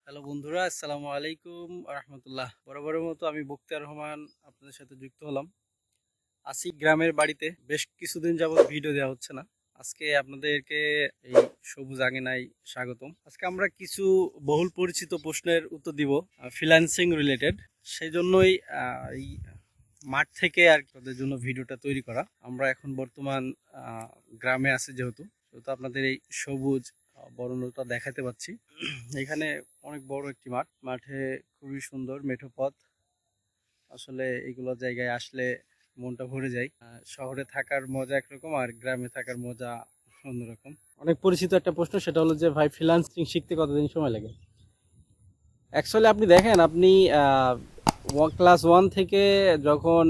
Hello বন্ধুরা, আসসালামু আলাইকুম রহমতুল্লাহ। বরাবরের মতো আমি বখতিয়ার রহমান আপনাদের সাথে যুক্ত হলাম। আসি গ্রামের বাড়িতে। বেশ কিছুদিন যাবত ভিডিও দেওয়া হচ্ছে না। আজকে আপনাদেরকে এই সবুজ আঙিনায় স্বাগতম। আজকে আমরা কিছু বহুল পরিচিত প্রশ্নের উত্তর দিব, ফ্রিল্যান্সিং রিলেটেড। সেই জন্যই এই মাঠ থেকে আর কি ওদের জন্য ভিডিওটা তৈরি করা। আমরা এখন বর্তমান গ্রামে আছি, যেহেতু আপনাদের এই সবুজ বর্ণটা দেখাতে পাচ্ছি। এখানে অনেক বড় একটি মাঠ, মাঠে খুবই সুন্দর মেঠো পথ। আসলে এগুলো জায়গায় আসলে মনটা ভরে যায়। শহরে থাকার মজা একরকম, আর গ্রামে থাকার মজা অন্যরকম। অনেক পরিচিত একটা প্রশ্ন, সেটা হলো যে ভাই, ফ্রিল্যান্সিং শিখতে কতদিন সময় লাগে? অ্যাকচুয়ালি আপনি দেখেন, আপনি ক্লাস 1 থেকে যখন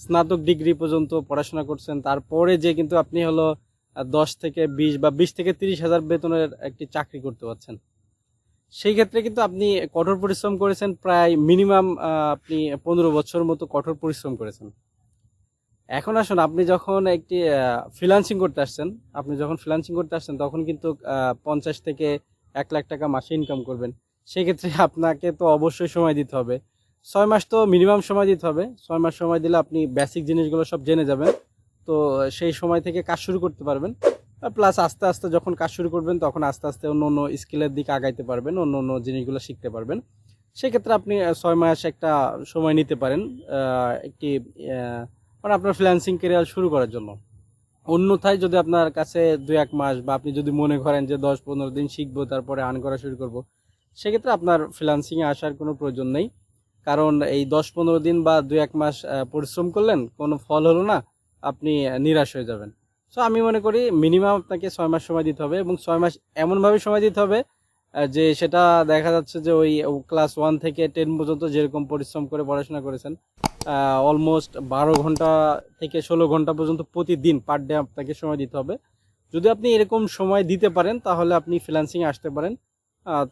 স্নাতক ডিগ্রি পর্যন্ত পড়াশোনা করছেন, তারপরে যে কিন্তু আপনি হলো 10 থেকে 20 বা 20 থেকে 30 হাজার বেতনের একটি চাকরি করতে পারছেন। সেই ক্ষেত্রে কিন্তু আপনি কঠোর পরিশ্রম করেছেন, প্রায় মিনিমাম আপনি 15 বছর মতো কঠোর পরিশ্রম করেছেন। এখন আসুন, আপনি যখন একটি ফ্রিল্যান্সিং করতে আসছেন তখন কিন্তু 50 থেকে 1 লাখ টাকা মাসে ইনকাম করবেন। সেক্ষেত্রে আপনাকে তো অবশ্যই সময় দিতে হবে। 6 মাস তো মিনিমাম সময় দিতে হবে। 6 মাস সময় দিলে আপনি বেসিক জিনিসগুলো সব জেনে যাবেন। তো সেই সময় থেকে কাজ শুরু করতে পারবেন। প্লাস আস্তে আস্তে যখন কাজ শুরু করবেন, তখন আস্তে আস্তে অন্য অন্য স্কিলের দিকে আগাইতে পারবেন, অন্য অন্য জিনিসগুলো শিখতে পারবেন। সেক্ষেত্রে আপনি 6 মাস একটা সময় নিতে পারেন একটি মানে আপনার ফ্রিল্যান্সিং ক্যারিয়ার শুরু করার জন্য। অন্যথায় যদি আপনার কাছে 2-1 মাস, বা আপনি যদি মনে করেন যে 10-15 দিন শিখবো তারপরে আর্ন করা শুরু করব, সেক্ষেত্রে আপনার ফ্রিল্যান্সিংয়ে আসার কোনো প্রয়োজন নেই। কারণ এই 10-15 দিন বা 2-1 মাস পরিশ্রম করলেন, কোনো ফল হলো না, আপনি নিরাশ হয়ে যাবেন। সো আমি মনে করি মিনিমাম আপনাকে 6 মাস সময় দিতে হবে, এবং 6 মাস এমনভাবে সময় দিতে হবে যে সেটা দেখা যাচ্ছে যে ওই ক্লাস 1 থেকে 10 পর্যন্ত যেরকম পরিশ্রম করে পড়াশোনা করেছেন, অলমোস্ট 12 ঘন্টা থেকে 16 ঘন্টা পর্যন্ত প্রতিদিন পার ডে আপনাকে সময় দিতে হবে। যদি আপনি এরকম সময় দিতে পারেন, তাহলে আপনি ফ্রিল্যান্সিংয়ে আসতে পারেন।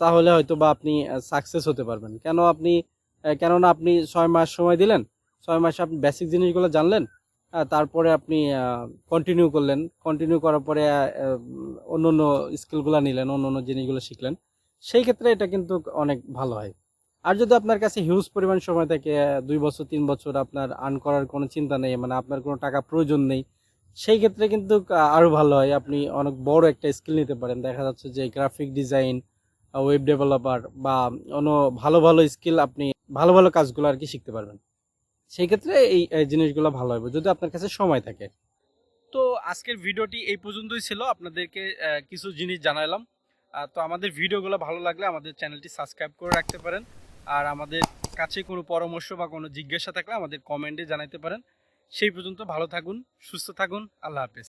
তাহলে হয়তো বা আপনি সাকসেস হতে পারবেন। কেননা আপনি 6 মাস সময় দিলেন, 6 মাসে আপনি বেসিক জিনিসগুলো জানলেন, তারপরে আপনি কন্টিনিউ করার পরে অন্য অন্য স্কিলগুলো নিলেন, অন্য অন্য জিনিসগুলো শিখলেন। সেই ক্ষেত্রে এটা কিন্তু অনেক ভালো হয়। আর যদি আপনার কাছে হিউজ পরিমাণ সময় থাকে, 2 বছর 3 বছর আপনার আর্ন করার কোনো চিন্তা নেই, মানে আপনার কোনো টাকা প্রয়োজন নেই, সেই ক্ষেত্রে কিন্তু আরো ভালো হয়। আপনি অনেক বড় একটা স্কিল নিতে পারেন। দেখা যাচ্ছে যে গ্রাফিক ডিজাইন, ওয়েব ডেভেলপার, বা অন্য ভালো ভালো স্কিল, আপনি ভালো ভালো কাজগুলো আর কি শিখতে পারবেন। সেই ক্ষেত্রে এই জিনিসগুলো ভালো হবে যদি আপনার কাছে সময় থাকে। তো আজকের ভিডিওটি এই পর্যন্তই ছিল। আপনাদেরকে কিছু জিনিস জানালাম। তো আমাদের ভিডিওগুলো ভালো লাগলে আমাদের চ্যানেলটি সাবস্ক্রাইব করে রাখতে পারেন। আর আমাদের কাছে কোনো পরামর্শ বা কোনো জিজ্ঞাসা থাকলে আমাদের কমেন্টে জানাতে পারেন। সেই পর্যন্ত ভালো থাকুন, সুস্থ থাকুন। আল্লাহ হাফেজ।